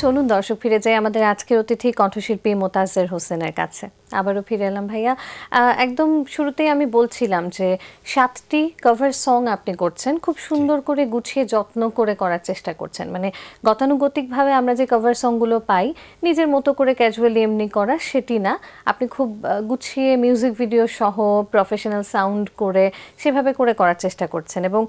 চলুন দর্শক ফিরে যাই আমাদের আজকের অতিথি কণ্ঠশিল্পী মোতাজ্জের হোসেনের কাছে। আবারও ফিরে এলাম ভাইয়া। একদম শুরুতেই আমি বলছিলাম যে 7টি কভার সং আপনি করছেন, খুব সুন্দর করে গুছিয়ে যত্ন করে করার চেষ্টা করছেন। মানে গতানুগতিকভাবে আমরা যে কভার সংগুলো পাই নিজের মতো করে ক্যাজুয়ালি এমনি করা, সেটি না, আপনি খুব গুছিয়ে মিউজিক ভিডিও সহ প্রফেশনাল সাউন্ড করে সেভাবে করে করার চেষ্টা করছেন। এবং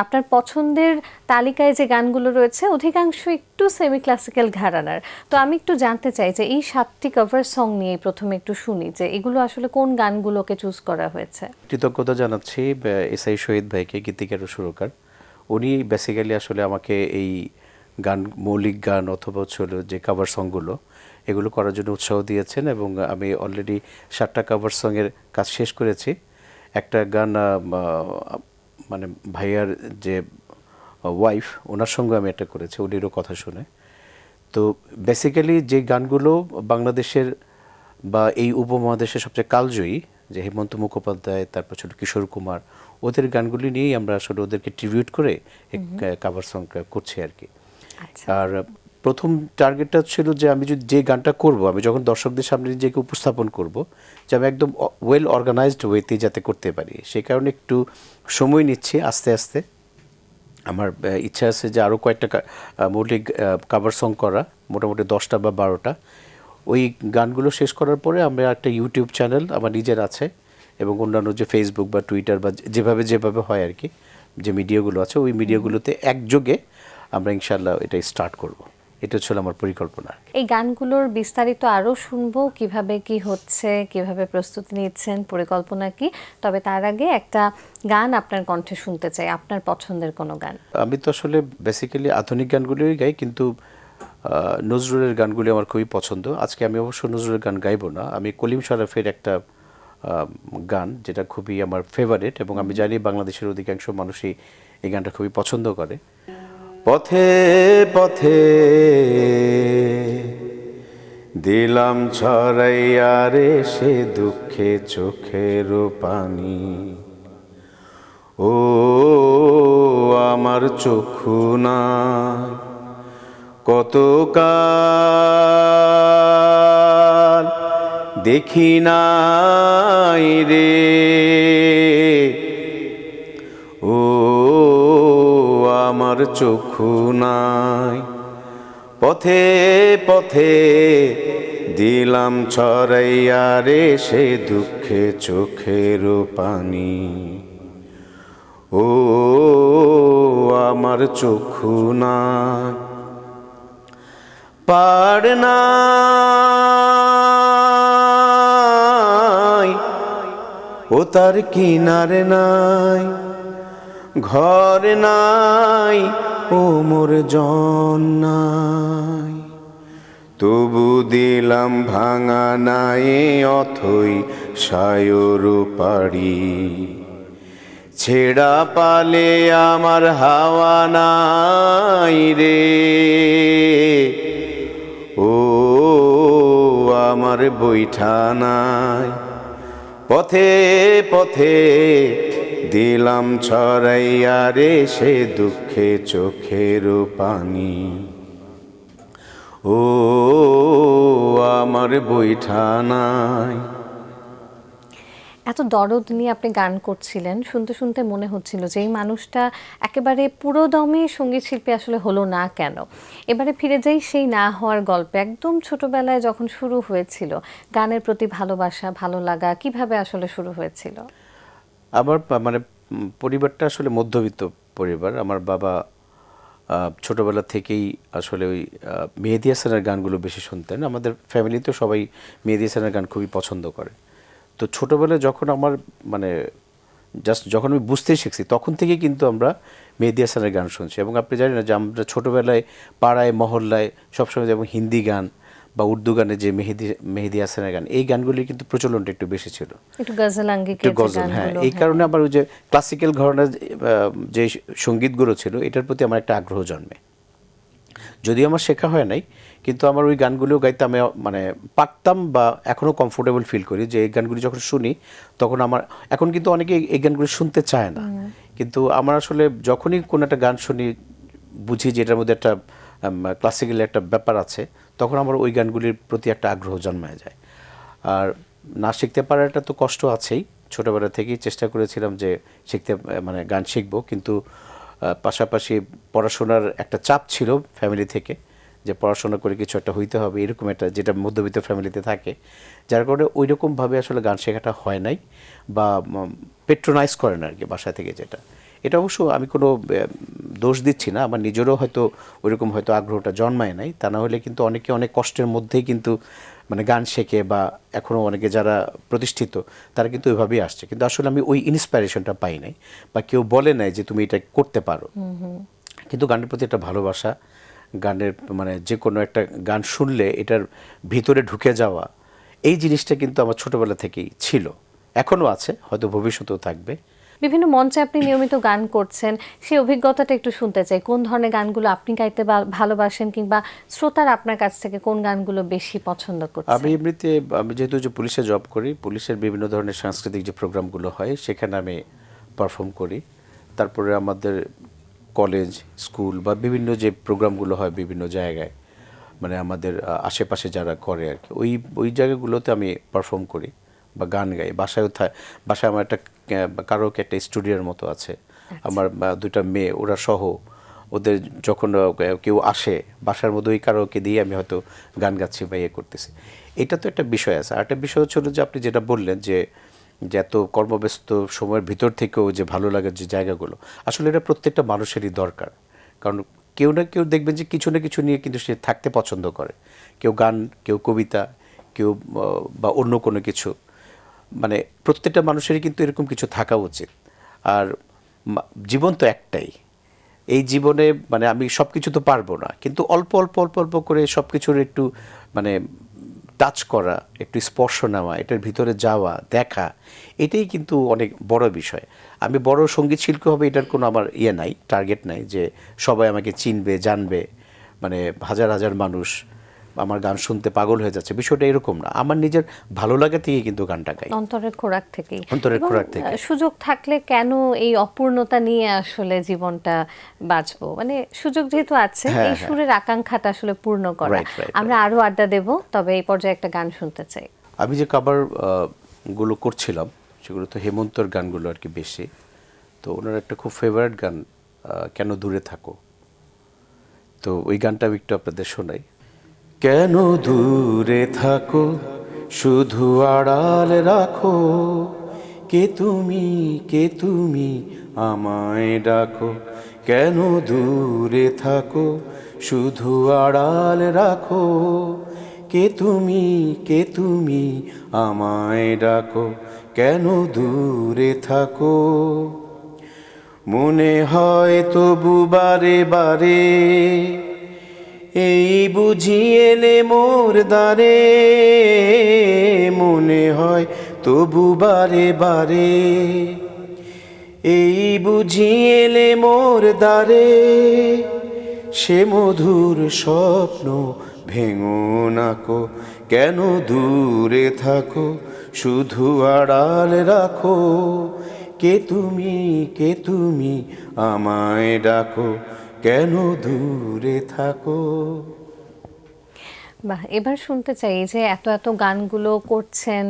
আপনার পছন্দের তালিকায় যে গানগুলো রয়েছে অধিকাংশ একটু সেমি ক্লাসিক্যাল ঘরানার। তো আমি একটু জানতে চাই যে এই 7টি কভার সং নিয়ে প্রথমে একটু শুনি যে এগুলো আসলে কোন গানগুলোকে চুজ করা হয়েছে। কৃতজ্ঞতা জানাচ্ছি এসআই শহীদ ভাইকে, গীতিকার ও সুরকার। উনি বেসিক্যালি আসলে আমাকে এই গান, মৌলিক গান অথবা হলো যে কভার সংগুলো এগুলো করার জন্য উৎসাহ দিয়েছেন এবং আমি অলরেডি 7টা কভার সঙের কাজ শেষ করেছি। একটা গান মানে ভাইয়ার যে ওয়াইফ, ওনার সঙ্গে আমি একটা করেছি, উনিরও কথা শুনে। তো বেসিক্যালি যে গানগুলো বাংলাদেশের বা এই উপমহাদেশের সবচেয়ে কালজয়ী, যে হেমন্ত মুখোপাধ্যায়, তারপর ছিল কিশোর কুমার, ওদের গানগুলি নিয়েই আমরা আসলে ওদেরকে ট্রিবিউট করে কাভার সং করছি আর কি। আর প্রথম টার্গেটটা ছিল যে আমি যে গানটা করব, আমি যখন দর্শকদের সামনে নিজেকে উপস্থাপন করব, যে আমি একদম ওয়েল অর্গানাইজড ওয়েতে যাতে করতে পারি, সেই কারণে একটু সময় নিচ্ছি আস্তে আস্তে। আমার ইচ্ছা আছে যে আরও কয়েকটা মৌলিক কাভার সং করা, মোটামুটি 10টা বা 12টা। ওই গানগুলো শেষ করার পরে আমরা একটা ইউটিউব চ্যানেল আমার নিজের আছে এবং অন্যান্য যে ফেসবুক বা টুইটার বা যেভাবে হয় আর কি, যে মিডিয়াগুলো আছে ওই মিডিয়াগুলোতে একযোগে আমরা ইনশাল্লাহ এটা স্টার্ট করব। এটা হচ্ছে আমার পরিকল্পনা। এই গানগুলোর বিস্তারিত আরও শুনবো, কিভাবে কি হচ্ছে, কিভাবে প্রস্তুতি নিচ্ছেন, পরিকল্পনা কি। তবে তার আগে একটা গান আপনার কণ্ঠে শুনতে চাই, আপনার পছন্দের কোনো গান। আমি তো আসলে বেসিক্যালি আধুনিক গানগুলোই গাই, কিন্তু নজরুলের গানগুলি আমার খুবই পছন্দ। আজকে আমি অবশ্য নজরুলের গান গাইবো না, আমি কলিম শরফের একটা গান যেটা খুবই আমার ফেভারিট এবং আমি জানি বাংলাদেশের অধিকাংশ মানুষই এই গানটা খুবই পছন্দ করে। পথে পথে দিলাম ছড়াইয়া রে সে দুঃখে চোখের পানি, ও আমার চক্ষু না কতকাল দেখি নাই রে, ও আমার চক্ষু নাই। পথে পথে দিলাম ছড়াইয়া রে সে দুঃখে চোখের পানি, ও আমার চক্ষু নাই। পাড় নাই ও তার কিনারে নাই, ঘর নাই ও মোর জন নাই, তবু দিলাম ভাঙা নাই অথই সায়র পাড়ি, ছেড়া পালে আমার হাওয়া নাই রে, ও আমার বৈঠা নাই। পথে পথে দিলাম ছড়াইয়া রে সে দুঃখে চোখের পানি, ও আমার বৈঠা নাই। এত দরদ নিয়ে আপনি গান করছিলেন, শুনতে শুনতে মনে হচ্ছিল যে এই মানুষটা একেবারে পুরো দমে সঙ্গীত শিল্পী আসলে হলো না কেন। এবারে ফিরে যাই সেই না হওয়ার গল্পে। একদম ছোটবেলায় যখন শুরু হয়েছিল গানের প্রতি ভালোবাসা, ভালো লাগা, কিভাবে আসলে শুরু হয়েছিল? আমার মানে পরিবারটা আসলে মধ্যবিত্ত পরিবার। আমার বাবা ছোটবেলা থেকেই আসলে ওই মেহেদী হাসানের গানগুলো বেশি শুনতেন। আমাদের ফ্যামিলিতে সবাই মেহেদী হাসানের গান খুবই পছন্দ করে। তো ছোটোবেলায় যখন আমার মানে যখন আমি বুঝতেই শিখছি তখন থেকে কিন্তু আমরা মেহেদী হাসানের গান শুনছি। এবং আপনি জানেন না যে আমরা ছোটোবেলায় পাড়ায় মহল্লায় সবসময় যেমন হিন্দি গান বা উর্দু গানে যে মেহেদী হাসানের গান, এই গানগুলির কিন্তু প্রচলনটা একটু বেশি ছিল, একটু গজল আঙ্গিকের গজল। হ্যাঁ, এই কারণে আবার ওই যে ক্লাসিক্যাল ঘরানার যে সঙ্গীতগুলো ছিল এটার প্রতি আমার একটা আগ্রহ জন্মে। যদিও আমার শেখা হয় নাই, কিন্তু আমার ওই গানগুলো গাইতে আমি মানে পারতাম বা এখনও কমফোর্টেবল ফিল করি। যে এই গানগুলি যখন শুনি তখন আমার, এখন কিন্তু অনেকে এই গানগুলি শুনতে চায় না, কিন্তু আমার আসলে যখনই কোনো একটা গান শুনি বুঝি যে এটার মধ্যে একটা ক্লাসিক্যাল একটা ব্যাপার আছে, তখন আমার ওই গানগুলির প্রতি একটা আগ্রহ জন্মায় যায়। আর না শিখতে পারাটা তো কষ্ট আছেই, ছোটোবেলা থেকেই চেষ্টা করেছিলাম যে শিখতে, মানে গান শিখবো, কিন্তু পাশাপাশি পড়াশোনার একটা চাপ ছিল ফ্যামিলি থেকে, যে পড়াশোনা করে কিছু একটা হইতে হবে, এরকম একটা, যেটা মধ্যবিত্ত ফ্যামিলিতে থাকে, যার কারণে ওই রকমভাবে আসলে গান শেখাটা হয় নাই, বা পেট্রোনাইজ করে না আর কি বাসা থেকে। যেটা এটা অবশ্য আমি কোনো দোষ দিচ্ছি না, আমার নিজেরও হয়তো ওইরকম হয়তো আগ্রহটা জন্মায় নাই, তা না হলে কিন্তু অনেকে অনেক কষ্টের মধ্যেই কিন্তু মানে গান শেখে, বা এখনও অনেকে যারা প্রতিষ্ঠিত তারা কিন্তু ওইভাবেই আসছে, কিন্তু আসলে আমি ওই ইন্সপিরেশনটা পাই নাই, বা কেউ বলে নাই যে তুমি এটা করতে পারো। কিন্তু গানের প্রতি একটা ভালোবাসা, গানের মানে যে কোনো একটা গান শুনলে এটার ভিতরে ঢুকে যাওয়া, এই জিনিসটা কিন্তু আমার ছোটোবেলা থেকেই ছিল, এখনও আছে, হয়তো ভবিষ্যতেও থাকবে। বিভিন্ন মঞ্চে আপনি নিয়মিত গান করছেন, সেই অভিজ্ঞতাটা একটু শুনতে চাই। কোন ধরনের গানগুলো আপনি গাইতে ভালোবাসেন, কিংবা শ্রোতারা আপনার কাছ থেকে কোন গানগুলো বেশি পছন্দ করছে? আমি এমনিতে, আমি যেহেতু যে পুলিশে জব করি, পুলিশের বিভিন্ন ধরনের সাংস্কৃতিক যে প্রোগ্রামগুলো হয় সেখানে আমি পারফর্ম করি। তারপরে আমাদের কলেজ, স্কুল বা বিভিন্ন যে প্রোগ্রামগুলো হয় বিভিন্ন জায়গায়, মানে আমাদের আশেপাশে যারা করে আর কি, ওই ওই জায়গাগুলোতে আমি পারফর্ম করি বা গান গাই। বাসায় আমার একটা কারোকে একটা স্টুডিওর মতো আছে, আমার দুইটা মেয়ে, ওরা সহ, ওদের যখন কেউ আসে বাসার মধ্যে, ওই কারোকে দিয়ে আমি হয়তো গান গাচ্ছি বা ইয়ে করতেছি। এটা তো একটা বিষয় আছে। আর একটা বিষয় হচ্ছে যে আপনি যেটা বললেন যে যে এত কর্মব্যস্ত সময়ের ভিতর থেকেও যে ভালো লাগার যে জায়গাগুলো, আসলে এটা প্রত্যেকটা মানুষেরই দরকার। কারণ কেউ না কেউ দেখবেন যে কিছু না কিছু নিয়ে কিন্তু সে থাকতে পছন্দ করে, কেউ গান, কেউ কবিতা, কেউ বা অন্য কোনো কিছু, মানে প্রত্যেকটা মানুষেরই কিন্তু এরকম কিছু থাকা উচিত। আর জীবন তো একটাই, এই জীবনে মানে আমি সব কিছু তো পারবো না, কিন্তু অল্প অল্প অল্প অল্প করে সব কিছুর একটু মানে টাচ করা, একটু স্পর্শ নেওয়া, এটার ভিতরে যাওয়া, দেখা, এটাই কিন্তু অনেক বড় বিষয়। আমি বড় সঙ্গীত শিল্পী হবে এটার কোনো আমার ইয়ে নাই, টার্গেট নাই যে সবাই আমাকে চিনবে, জানবে, মানে হাজার হাজার মানুষ আমার গান শুনতে পাগল হয়ে যাচ্ছে, বিষয়টা এরকম না। আমার নিজের ভালো লাগা থেকে কিন্তু গানটা গাই, অন্তরের খোরাক থেকেই। অন্তরের এবং খোরাক থেকে। সুযোগ থাকলে কেন এই অপূর্ণতা নিয়ে আসলে জীবনটা বাঁচবো, মানে সুযোগ যেহেতু আছে, হ্যাঁ, এই হ্যাঁ। সুরের আকাঙ্ক্ষাটা আসলে পূর্ণ করা। Right, right, আমরা আরো আড্ডা দেব, তবে এই পর্যায়ে একটা গান শুনতে চাই। আমি যে কাভার গুলো করছিলাম সেগুলো তো হেমন্তর গানগুলো আর কি বেশি। তো ওনার একটা খুব ফেভারিট গান, কেন দূরে থাকো, তো ওই গানটা আমি একটু আপনাদের শোনাই। কেন দূরে থাকো, শুধু আড়াল রাখো, কে তুমি আমায় ডাকো, কেন দূরে থাকো, শুধু আড়াল রাখো, কে তুমি আমায় ডাকো, কেন দূরে থাকো। মনে হয় তবু বারে বারে, এই বুঝি এলে মোর দ্বারে, মনে হয় তবু বারে বারে, এই বুঝি এলে মোর দ্বারে, সে মধুর স্বপ্ন ভেঙো নাকো, কেন দূরে থাকো, শুধু আড়াল রাখো, কে তুমি আমায় ডাকো, কেন দূরে থাকো। বাহ, এবার শুনতে চাই যে এত এত গানগুলো করছেন,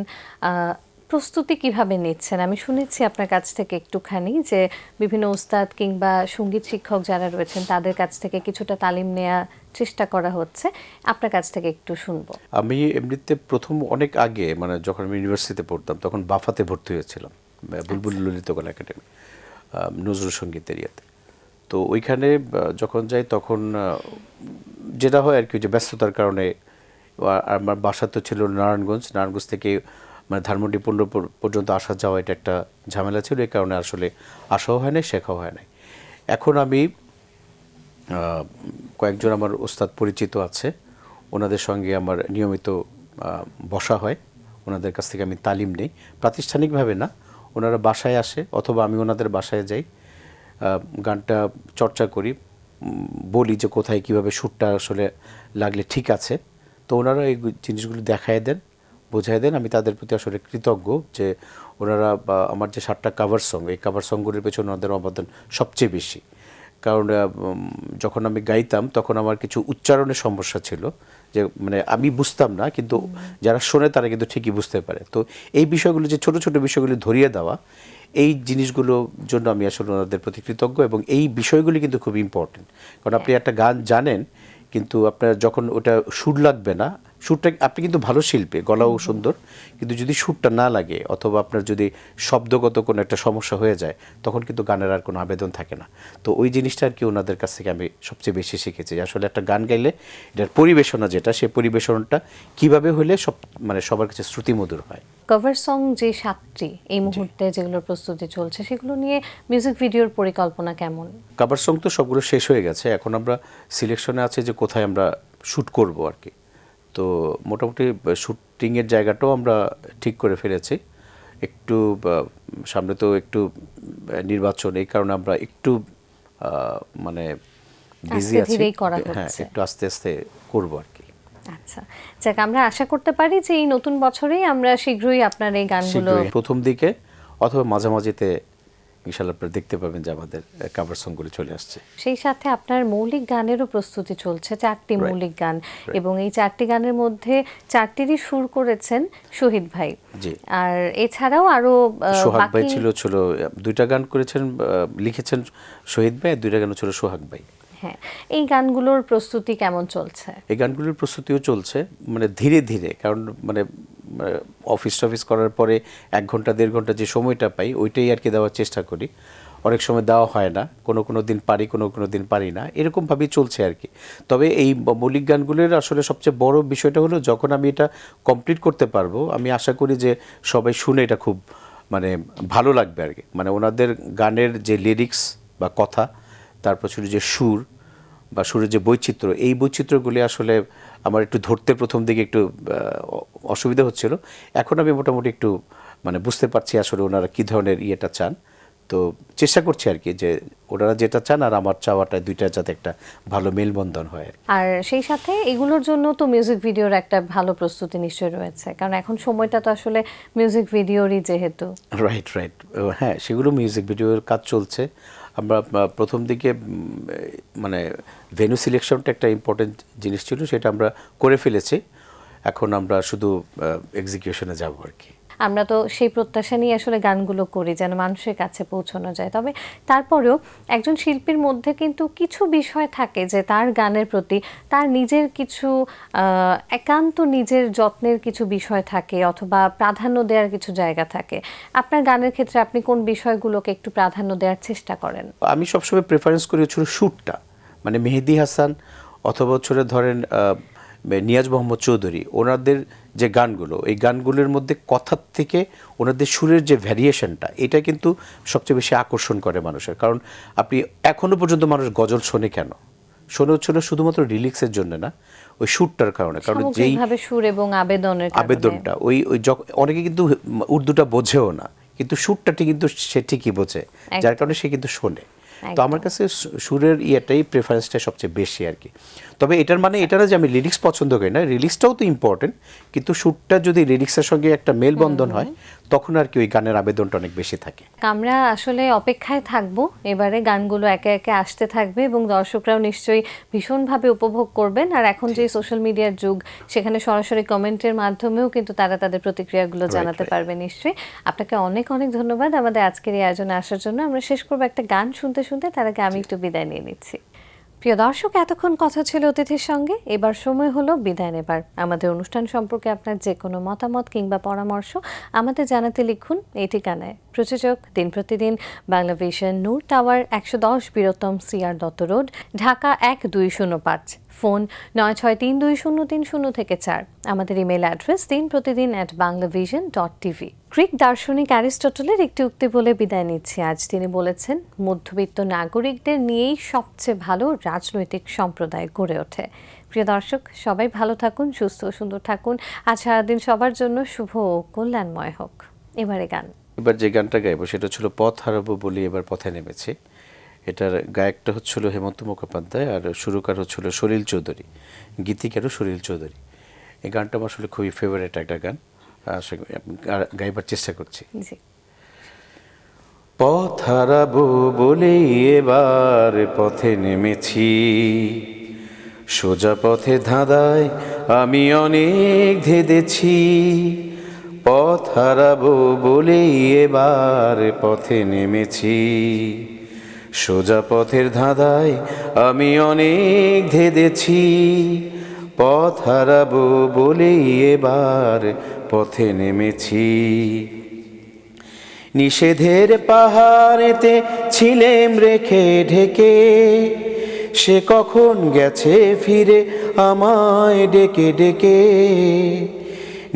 প্রস্তুতি কিভাবে নিচ্ছেন? আমি শুনেছি আপনার কাছ থেকে একটুখানি যে বিভিন্ন উস্তাদ কিংবা সঙ্গীত শিক্ষক যারা রয়েছেন তাদের কাছ থেকে কিছুটা তালিম নেওয়া চেষ্টা করা হচ্ছে, আপনার কাছ থেকে একটু শুনবো। আমি এমনিতে প্রথম অনেক আগে, মানে যখন আমি ইউনিভার্সিটিতে পড়তাম তখন বাফাতে ভর্তি হয়েছিলাম, বুলবুল ললিতকলা একাডেমি, নজরুল সঙ্গীত এরিয়াতে। তো ওইখানে যখন যাই তখন যেটা হয় আর কি, যে ব্যস্ততার কারণে, আমার বাসা তো ছিল নারায়ণগঞ্জ থেকে মানে ধানমন্ডি পর্যন্ত আসা যাওয়া, এটা একটা ঝামেলা ছিল, এই কারণে আসলে আসাও হয় নাই, শেখাও হয় নাই। এখন আমি কয়েকজন আমার ওস্তাদ পরিচিত আছে, ওনাদের সঙ্গে আমার নিয়মিত বসা হয়, ওনাদের কাছ থেকে আমি তালিম নেই, প্রাতিষ্ঠানিকভাবে না, ওনারা বাসায় আসে অথবা আমি ওনাদের বাসায় যাই, গানটা চর্চা করি, বলি যে কোথায় কীভাবে সুরটা আসলে লাগলে ঠিক আছে। তো ওনারা এই জিনিসগুলো দেখায় দেন, বোঝায় দেন। আমি তাদের প্রতি আসলে কৃতজ্ঞ যে ওনারা আমার যে 7টা কাভার সং, এই কাভার সংগুলির পেছনে ওনাদের অবদান সবচেয়ে বেশি। কারণ যখন আমি গাইতাম তখন আমার কিছু উচ্চারণের সমস্যা ছিল, যে মানে আমি বুঝতাম না, কিন্তু যারা শোনে তারা কিন্তু ঠিকই বুঝতে পারে। তো এই বিষয়গুলো, যে ছোট ছোট বিষয়গুলো ধরিয়ে দেওয়া, এই জিনিসগুলোর জন্য আমি আসলে ওনাদের প্রতি কৃতজ্ঞ। এবং এই বিষয়গুলি কিন্তু খুব ইম্পর্টেন্ট, কারণ আপনি একটা গান জানেন কিন্তু আপনার যখন ওটা সুর লাগবে না, সুরটা আপনি কিন্তু ভালো শিল্পী, গলাও সুন্দর, কিন্তু যদি সুরটা না লাগে অথবা আপনার যদি শব্দগত কোনো একটা সমস্যা হয়ে যায়, তখন কিন্তু গানের আর কোনো আবেদন থাকে না। তো ওই জিনিসটা আর কি ওনাদের কাছ থেকে আমি সবচেয়ে বেশি শিখেছি, আসলে একটা গান গাইলে এটার পরিবেশনা যেটা, সেই পরিবেশনটা কিভাবে হলে মানে সবার কাছে শ্রুতিমধুর হয়। কভার সং যে 7টি এই মুহূর্তে যেগুলোর প্রস্তুতি চলছে, সেগুলো নিয়ে মিউজিক ভিডিওর পরিকল্পনা কেমন? কভার সং তো সবগুলো শেষ হয়ে গেছে, এখন আমরা সিলেকশনে আছে যে কোথায় আমরা শ্যুট করব আর কি। তো মোটামুটি শুটিংয়ের জায়গাটাও আমরা ঠিক করে ফেলেছি। একটু সামনে তো একটু নির্বাচন, এই কারণে আমরা একটু মানে বিজি আছি। ধীরেই করা হ্যাঁ, হচ্ছে। একটু আস্তে আস্তে করব আর কি। আচ্ছা, যাক, আমরা আশা করতে পারি যে এই নতুন বছরেই আমরা শীঘ্রই আপনার এই গানগুলো শীঘ্রই প্রথম দিকে অথবা মাঝামাঝিতে ইনশাআল্লাহ আপনারা দেখতে পাবেন যে আমাদের কভার সংগুলো চলে আসছে। সেই সাথে আপনার মৌলিক গানেরও প্রস্তুতি চলছে, 4টি মৌলিক গান, এবং এই 4টি গানের মধ্যে 4টিরই সুর করেছেন শহীদ ভাই। জি। আর এছাড়াও আরো সোহাগ ভাই ছিল 2টা গান করেছেন, লিখেছেন শহীদ ভাই, 2টা গান ছিল সোহাগ ভাই। হ্যাঁ, এই গানগুলোর প্রস্তুতি কেমন চলছে? এই গানগুলোর প্রস্তুতিও চলছে মানে ধীরে ধীরে, কারণ মানে অফিস টফিস করার পরে 1 ঘন্টা 1.5 ঘন্টা যে সময়টা পাই ওইটাই আর কি দেওয়ার চেষ্টা করি। অনেক সময় দেওয়া হয় না, কোনো দিন পারি, কোনো দিন পারি না, এরকমভাবেই চলছে আর কি। তবে এই মৌলিক গানগুলোর আসলে সবচেয়ে বড় বিষয়টা হলো, যখন আমি এটা কমপ্লিট করতে পারবো, আমি আশা করি যে সবাই শুনে এটা খুব মানে ভালো লাগবে আর কি। মানে ওনাদের গানের যে লিরিক্স বা কথা, তারপর ছিল যে সুর বা সুরের যে বৈচিত্র্য, এই বৈচিত্র্যগুলি আসলে আমার একটু ধরতে প্রথম দিকে একটু অসুবিধা হচ্ছিল। এখন আমি মোটামুটি একটু মানে বুঝতে পারছি আসলে ওনারা কী ধরনের ইয়েটা চান। তো চেষ্টা করছি আর কি, যে ওনারা যেটা চান আর আমার চাওয়াটা, দুইটা যাতে একটা ভালো মেলবন্ধন হয়। আর সেই সাথে এগুলোর জন্য তো মিউজিক ভিডিওর একটা ভালো প্রস্তুতি নিশ্চয়ই রয়েছে, কারণ এখন সময়টা তো আসলে মিউজিক ভিডিওরই যেহেতু। রাইট। হ্যাঁ, সেগুলো মিউজিক ভিডিওর কাজ চলছে। আমরা প্রথম দিকে মানে ভেন্যু সিলেকশনটা একটা ইম্পর্টেন্ট জিনিস ছিল, সেটা আমরা করে ফেলেছি। এখন আমরা শুধু এক্সিকিউশনে যাব আর কি। আমরা তো সেই প্রত্যাশা নিয়ে আসলে গানগুলো করি যেন মানুষের কাছে পৌঁছানো যায়। তবে তারপরেও একজন শিল্পীর মধ্যে কিন্তু কিছু বিষয় থাকে যে তার গানের প্রতি তার নিজের কিছু একান্ত নিজের যত্নের কিছু বিষয় থাকে, অথবা প্রাধান্য দেওয়ার কিছু জায়গা থাকে। আপনার গানের ক্ষেত্রে আপনি কোন বিষয়গুলোকে একটু প্রাধান্য দেওয়ার চেষ্টা করেন? আমি সবসময় প্রেফারেন্স করি হচ্ছিল শ্যুটটা, মানে মেহেদী হাসান অথবা হচ্ছে ধরেন নিয়াজ মোহাম্মদ চৌধুরী, ওনাদের যে গানগুলো, এই গানগুলোর মধ্যে কথার থেকে ওনাদের সুরের যে ভ্যারিয়েশনটা, এটা কিন্তু সবচেয়ে বেশি আকর্ষণ করে মানুষের। কারণ আপনি এখনও পর্যন্ত মানুষ গজল শোনে কেন? শোনে হচ্ছে না শুধুমাত্র রিলিক্সের জন্য না, ওই সুরটার কারণে। কারণ যেই সুর এবং আবেদনটা, ওই অনেকে কিন্তু উর্দুটা বোঝেও না, কিন্তু সুরটা কিন্তু সে ঠিকই বোঝে, যার কারণে সে কিন্তু শোনে। তো আমার কাছে সুরের ইয়েটাই প্রেফারেন্সটা সবচেয়ে বেশি আর কি। তবে এটার মানে এটা না যে আমি লিরিক্স পছন্দ করি না, লিরিক্সটাও তো ইম্পর্টেন্ট, কিন্তু সুরটা যদি লিরিক্সের সঙ্গে একটা মেলবন্ধন হয়, তখন আর কি ওই গানের আবেদনটা অনেক বেশি থাকে। আমরা আসলে অপেক্ষায় থাকবো, এবারে গানগুলো একে একে আসতে থাকবে এবং দর্শকরাও নিশ্চয়ই ভীষণভাবে উপভোগ করবেন। আর এখন যে সোশ্যাল মিডিয়ার যুগ, সেখানে সরাসরি কমেন্টের মাধ্যমেও কিন্তু তারা তাদের প্রতিক্রিয়াগুলো জানাতে পারবে নিশ্চয়ই। আপনাকে অনেক অনেক ধন্যবাদ আমাদের আজকের এই আয়োজনে আসার জন্য। আমরা শেষ করবো একটা গান শুনতে শুনতে, তার আগে আমি একটু বিদায় নিয়ে নিচ্ছি। প্রিয় দর্শক, এতক্ষণ কথা ছিল অতিথির সঙ্গে, এবার সময় হলো বিদায় নেবার। আমাদের অনুষ্ঠান সম্পর্কে আপনার যে কোনো মতামত কিংবা পরামর্শ আমাদের জানাতে লিখুন এই ঠিকানায়। প্রযোজক দিন প্রতিদিন, বাংলাভিশন, নূর টাওয়ার, 110 বীরত্তম CR Dutta road, Dhaka 1205। Phone 96320303 আমাদের ইমেল অ্যাড্রেস dinprotidin@banglavision.tv। গ্রিক দার্শনিক অ্যারিস্টটলের একটি উক্তি বলে বিদায় নিচ্ছি আজ। তিনি বলেছেন, মধ্যবিত্ত নাগরিকদের নিয়েই সবচেয়ে ভালো রাজনৈতিক সম্প্রদায় গড়ে ওঠে। প্রিয় দর্শক, সবাই ভালো থাকুন, সুস্থ ও সুন্দর থাকুন। আজ সারাদিন সবার জন্য শুভ ও কল্যাণময় হোক। এবারে গান। এবার যে গানটা গাইবো সেটা ছিল পথ হারাবো বলি এবার পথে নেমেছে। এটার গায়কটা হচ্ছিল হেমন্ত মুখোপাধ্যায়, আর সুরকার হচ্ছিল সলিল চৌধুরী, গীতিকারও সলিল চৌধুরী। এই গানটা আমার আসলে খুবই ফেভারিট একটা গান, গাইবার চেষ্টা করছি। জি। পথ হারাবো বলেই এবার পথে নেমেছি, সোজা পথে ধাঁধায় আমি অনেক ধেঁধেছি। পথ হারাবো বলেই এবার পথে নেমেছি, সোজা পথের ধাঁধায় আমি অনেক ধেঁধেছি। পথ হারাবো বলেই এবার পথে নেমেছি। নিষেধের পাহাড়েতে ছিলেম রেখে ঢেকে, সে কখন গেছে ফিরে আমায় ডেকে ডেকে।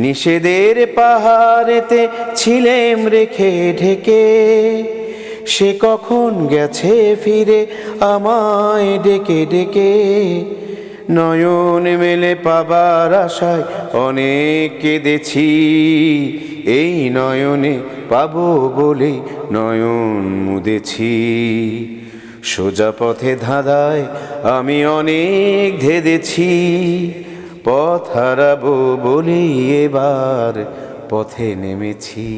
নিষেধের পাহাড়েতে ছিলেম রেখে ঢেকে, সে কখন গেছে ফিরে আমায় ডেকে ডেকে। নয়ন মেলে পাবার আশায় অনেক কেঁদেছি, এই নয়নে পাবো বলে নয়ন মুদেছি। সোজা পথে ধাঁধায় আমি অনেক ধেঁধেছি, পথ হারাবো বলেই এবার পথে নেমেছি।